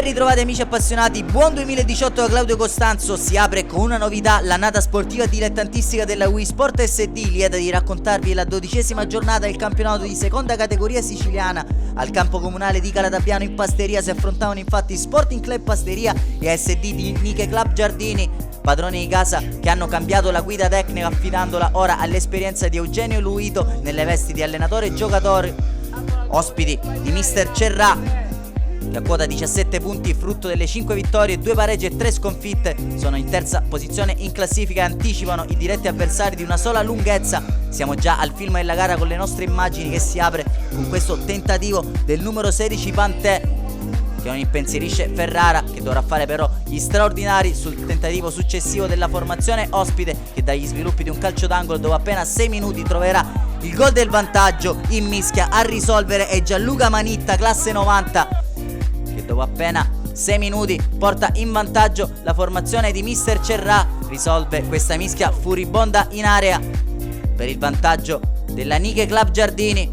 Ben ritrovati amici appassionati, buon 2018 da Claudio Costanzo. Si apre con una novità, l'annata sportiva dilettantistica della Wii Sport SD, lieta di raccontarvi la 12ª giornata del campionato di seconda categoria siciliana. Al campo comunale di Calatabbiano in Pasteria si affrontavano infatti Sporting Club Pasteria e SD di Nike Club Giardini, padroni di casa che hanno cambiato la guida tecnica affidandola ora all'esperienza di Eugenio Luito nelle vesti di allenatore e giocatore, ospiti di Mister Cerrà, che a quota 17 punti, frutto delle 5 vittorie, 2 pareggi e 3 sconfitte, sono in terza posizione in classifica e anticipano i diretti avversari di una sola lunghezza. Siamo già al film della gara con le nostre immagini, che si apre con questo tentativo del numero 16 Pantè, che non impensierisce Ferrara, che dovrà fare però gli straordinari sul tentativo successivo della formazione ospite, che dagli sviluppi di un calcio d'angolo dopo appena 6 minuti troverà il gol del vantaggio. In mischia a risolvere è Gianluca Manitta, classe 90, che dopo appena 6 minuti porta in vantaggio la formazione di Mister Cerrà. Risolve questa mischia furibonda in area per il vantaggio della Nike Club Giardini.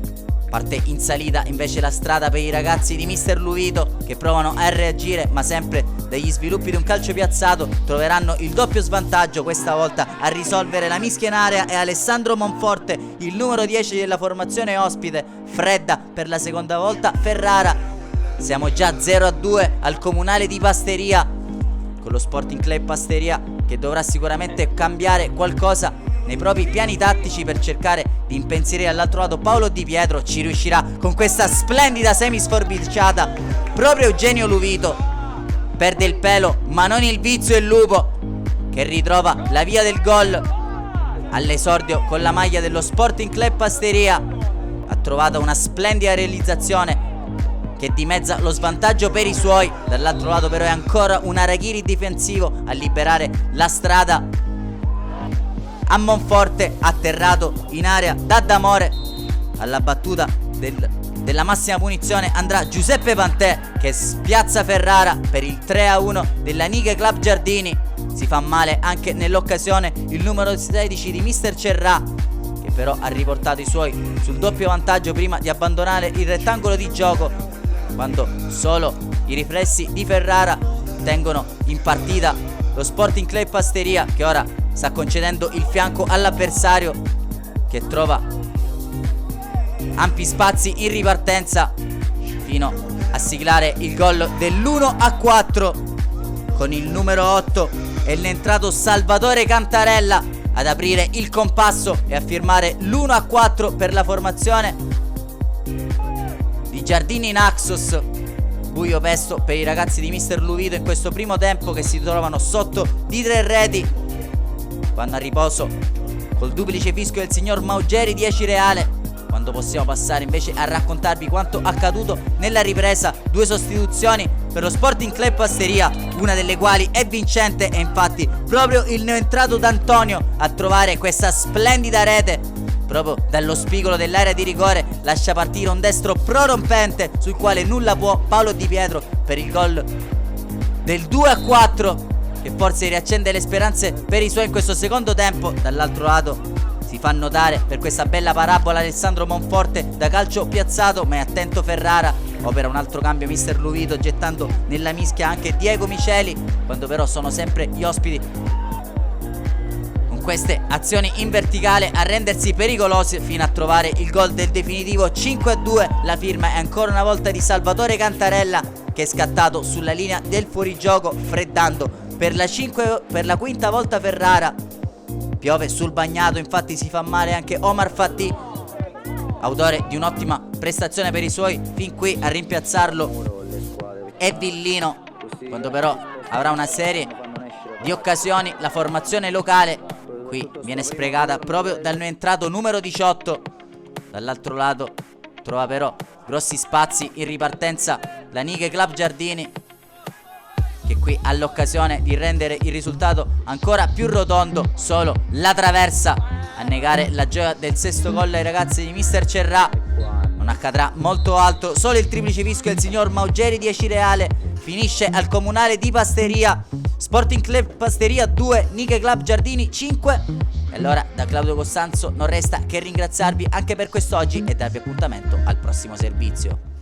Parte in salita invece la strada per i ragazzi di Mister Luito, che provano a reagire, ma sempre dagli sviluppi di un calcio piazzato troveranno il doppio svantaggio. Questa volta a risolvere la mischia in area è Alessandro Monforte, il numero 10 della formazione ospite. Fredda per la seconda volta Ferrara. Siamo già 0-2 al comunale di Pasteria, con lo Sporting Club Pasteria che dovrà sicuramente cambiare qualcosa nei propri piani tattici per cercare di impensierire all'altro lato Paolo Di Pietro. Ci riuscirà con questa splendida semisforbiciata proprio Eugenio Luvito. Perde il pelo ma non il vizio, e il lupo che ritrova la via del gol all'esordio con la maglia dello Sporting Club Pasteria. Ha trovato una splendida realizzazione che dimezza lo svantaggio per i suoi. Dall'altro lato però è ancora un Arachiri difensivo a liberare la strada a Monforte, atterrato in area da D'Amore. Alla battuta della massima punizione andrà Giuseppe Pantè, che spiazza Ferrara per il 3-1 della Nike Club Giardini. Si fa male anche nell'occasione il numero 16 di Mister Cerrà, che però ha riportato i suoi sul doppio vantaggio prima di abbandonare il rettangolo di gioco, quando solo i riflessi di Ferrara tengono in partita lo Sporting Club Pasteria, che ora sta concedendo il fianco all'avversario, che trova ampi spazi in ripartenza fino a siglare il gol dell'1-4 con il numero 8 e l'entrato Salvatore Cantarella ad aprire il compasso e a firmare l'1-4 per la formazione di Giardini Naxos. Buio pesto per i ragazzi di Mister Luvito in questo primo tempo, che si trovano sotto di 3 reti. Vanno a riposo col duplice fischio del signor Maugeri 10 reale, quando possiamo passare invece a raccontarvi quanto accaduto nella ripresa. 2 sostituzioni per lo Sporting Club Pasteria, una delle quali è vincente, e infatti proprio il neoentrato D'Antonio a trovare questa splendida rete proprio dallo spigolo dell'area di rigore. Lascia partire un destro prorompente sul quale nulla può Paolo Di Pietro per il gol del 2-4, che forse riaccende le speranze per i suoi in questo secondo tempo. Dall'altro lato si fa notare per questa bella parabola Alessandro Monforte da calcio piazzato, ma è attento Ferrara. Opera un altro cambio Mister Luvito, gettando nella mischia anche Diego Miceli, quando però sono sempre gli ospiti queste azioni in verticale a rendersi pericolosi fino a trovare il gol del definitivo 5-2. La firma è ancora una volta di Salvatore Cantarella, che è scattato sulla linea del fuorigioco, freddando per la quinta volta Ferrara. Piove sul bagnato, infatti si fa male anche Omar Fati, autore di un'ottima prestazione per i suoi fin qui. A rimpiazzarlo è Villino, quando però avrà una serie di occasioni la formazione locale. Qui viene sprecata proprio dal neoentrato numero 18. Dall'altro lato trova però grossi spazi in ripartenza la Nike Club Giardini, che qui ha l'occasione di rendere il risultato ancora più rotondo. Solo la traversa a negare la gioia del sesto gol ai ragazzi di Mister Cerrà. Non accadrà molto altro, solo il triplice fischio del signor Maugeri 10 reale finisce al comunale di Pasteria. Sporting Club Pasteria 2, Nike Club Giardini 5. E allora da Claudio Costanzo non resta che ringraziarvi anche per quest'oggi e darvi appuntamento al prossimo servizio.